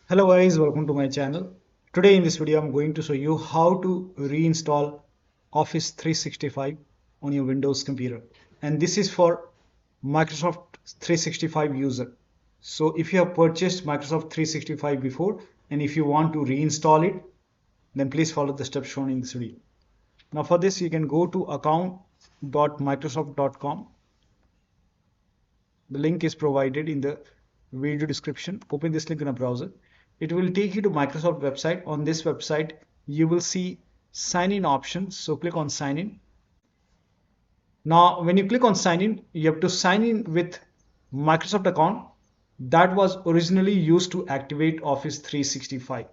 Hello guys, welcome to my channel. Today in this video I'm going to show you how to reinstall Office 365 on your Windows computer, and this is for Microsoft 365 user. So if you have purchased Microsoft 365 before and if you want to reinstall it, then please follow the steps shown in this video. Now for this you can go to account.microsoft.com. The link is provided in the video description. Open this link in a browser. It will take you to Microsoft website. On this website, you will see sign in options. So click on sign in. Now, when you click on sign in, you have to sign in with Microsoft account that was originally used to activate Office 365.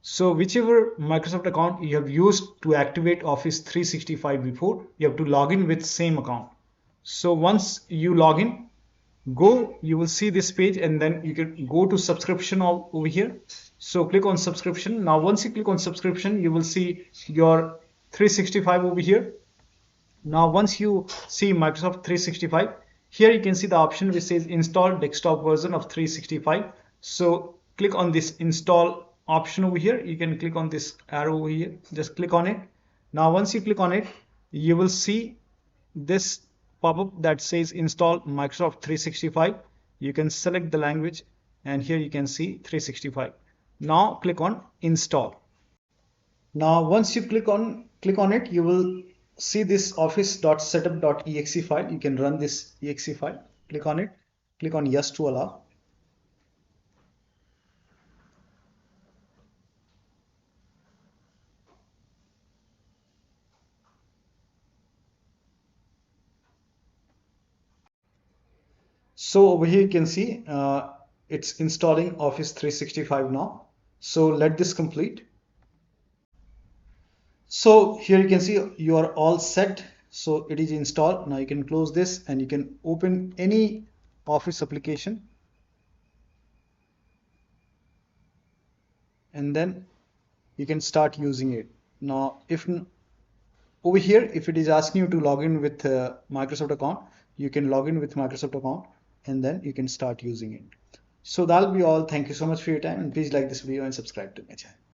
So whichever Microsoft account you have used to activate Office 365 before, you have to log in with same account. So once you log in, you will see this page, and then you can go to subscription over here. So click on subscription. Now once you click on subscription, you will see your 365 over here. Now once you see Microsoft 365, here you can see the option which says install desktop version of 365. So click on this install option over here. You can click on this arrow over here, just click on it. Now once you click on it, you will see this pop-up that says install Microsoft 365. You can select the language, and here you can see 365. Now click on install. Now once you click on it, you will see this office.setup.exe file. You can run this exe file. Click on it, click on yes to allow. So over here you can see it's installing Office 365 now. So let this complete. So here you can see you are all set. So it is installed. Now you can close this and you can open any Office application, and then you can start using it. Now if over here, if it is asking you to log in with Microsoft account, you can log in with Microsoft account, and then you can start using it. So that'll be all. Thank you so much for your time, and please like this video and subscribe to my channel.